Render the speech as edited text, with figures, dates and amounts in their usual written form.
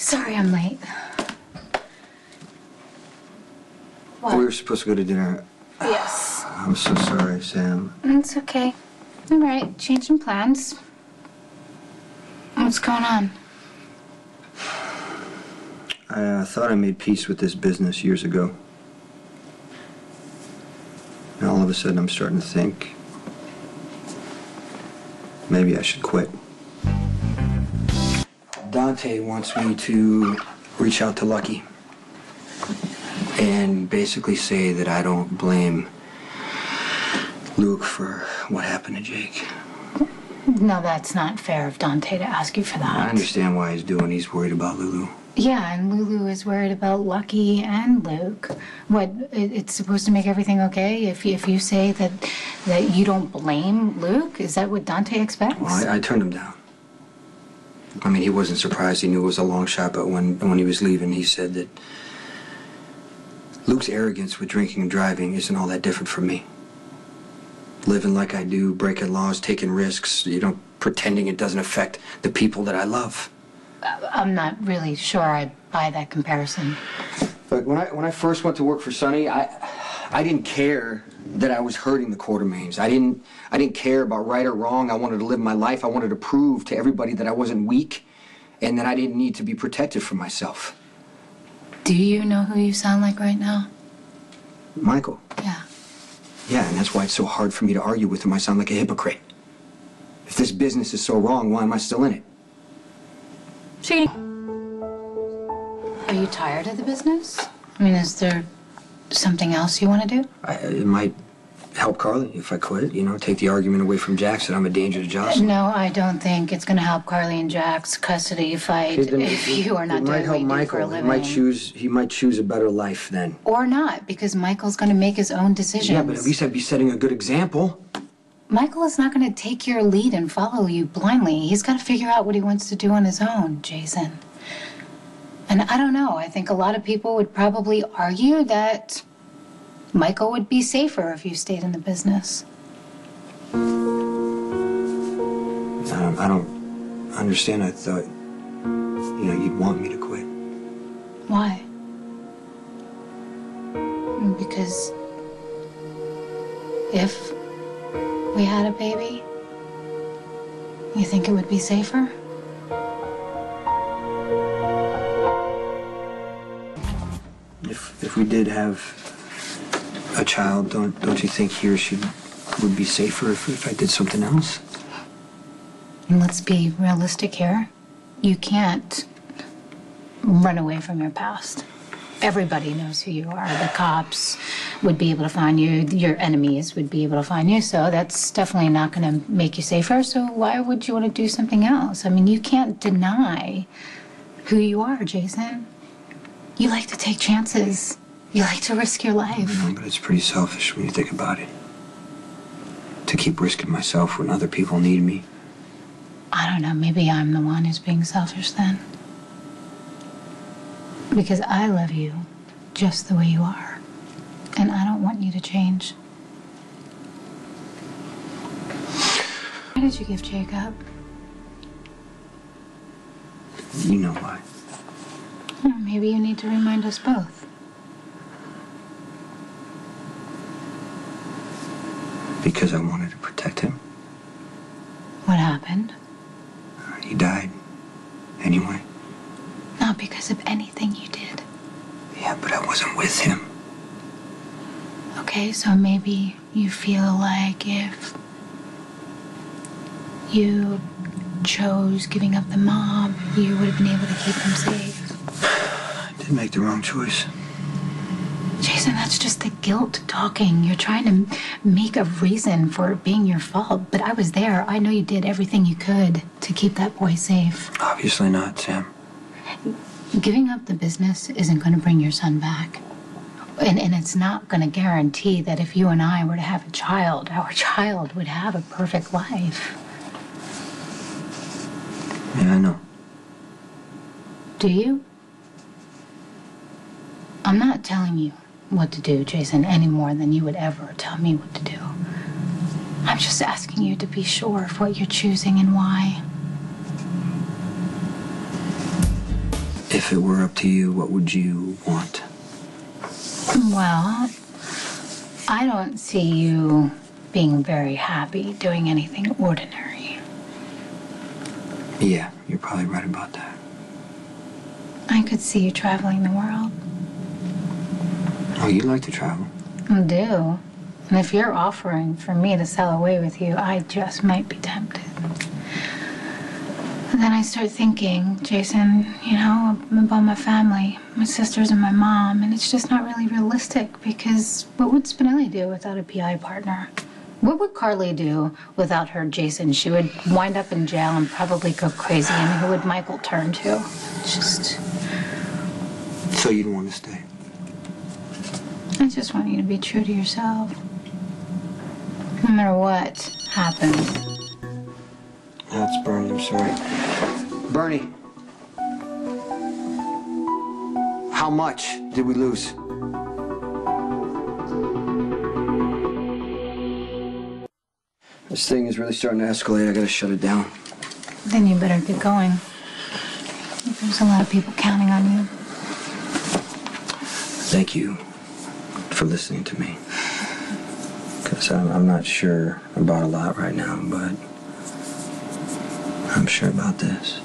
Sorry I'm late. What? We were supposed to go to dinner. Yes. I'm so sorry, Sam. It's okay. All right, changing plans. What's going on? I thought I made peace with this business years ago. Now all of a sudden I'm starting to think maybe I should quit. Dante wants me to reach out to Lucky and basically say that I don't blame Luke for what happened to Jake. No, that's not fair of Dante to ask you for that. I understand why he's worried about Lulu. Yeah, and Lulu is worried about Lucky and Luke. What, it's supposed to make everything okay if you say that you don't blame Luke? Is that what Dante expects? Well, I turned him down. I mean, he wasn't surprised. He knew it was a long shot, but when he was leaving, he said that Luke's arrogance with drinking and driving isn't all that different from me. Living like I do, breaking laws, taking risks, pretending it doesn't affect the people that I love. I'm not really sure I buy that comparison. Look, when I first went to work for Sonny, I didn't care that I was hurting the Quartermains. I didn't care about right or wrong. I wanted to live my life. I wanted to prove to everybody that I wasn't weak and that I didn't need to be protected from myself. Do you know who you sound like right now? Michael. Yeah. Yeah, and that's why it's so hard for me to argue with him. I sound like a hypocrite. If this business is so wrong, why am I still in it? Are you tired of the business? I mean, is there something else you want to do? It might help Carly if I quit, take the argument away from Jax that I'm a danger to Jocelyn. No, I don't think it's going to help Carly and Jack's custody fight if you are not doing what you do for a living. He might choose a better life then. Or not, because Michael's going to make his own decisions. Yeah, but at least I'd be setting a good example. Michael is not going to take your lead and follow you blindly. He's got to figure out what he wants to do on his own, Jason. And I don't know. I think a lot of people would probably argue that Michael would be safer if you stayed in the business. I don't understand. I thought, you'd want me to quit. Why? Because if we had a baby, you think it would be safer? If we did have a child, don't you think he or she would be safer if I did something else? And let's be realistic here. You can't run away from your past. Everybody knows who you are. The cops would be able to find you. Your enemies would be able to find you. So that's definitely not going to make you safer. So why would you want to do something else? I mean, you can't deny who you are, Jason. You like to take chances. You like to risk your life. I know, but it's pretty selfish when you think about it. To keep risking myself when other people need me. I don't know. Maybe I'm the one who's being selfish then. Because I love you just the way you are. And I don't want you to change. Why did you give Jake up? You know why. Maybe you need to remind us both. Because I wanted to protect him. What happened? He died. Anyway. Not because of anything you did. Yeah, but I wasn't with him. Okay, so maybe you feel like if you chose giving up the mom, you would have been able to keep him safe. I did make the wrong choice. Jason, that's just the guilt talking. You're trying to make a reason for it being your fault. But I was there. I know you did everything you could to keep that boy safe. Obviously not, Sam. Giving up the business isn't going to bring your son back. And it's not going to guarantee that if you and I were to have a child, our child would have a perfect life. Yeah, I know. Do you? I'm not telling you what to do, Jason, any more than you would ever tell me what to do. I'm just asking you to be sure of what you're choosing and why. If it were up to you, what would you want? Well, I don't see you being very happy doing anything ordinary. Yeah, you're probably right about that. I could see you traveling the world. Oh, you like to travel? I do. And if you're offering for me to sail away with you, I just might be tempted. And then I start thinking, Jason, you know, about my family, my sisters and my mom, and it's just not really realistic because what would Spinelli do without a PI partner? What would Carly do without her Jason? She would wind up in jail and probably go crazy, and who would Michael turn to? Just... So you don't want to stay? I just want you to be true to yourself. No matter what happens. That's Bernie, I'm sorry. Bernie, how much did we lose? This thing is really starting to escalate. I gotta shut it down. Then you better get going. There's a lot of people counting on you. Thank you for listening to me. Because I'm not sure about a lot right now, but I'm sure about this.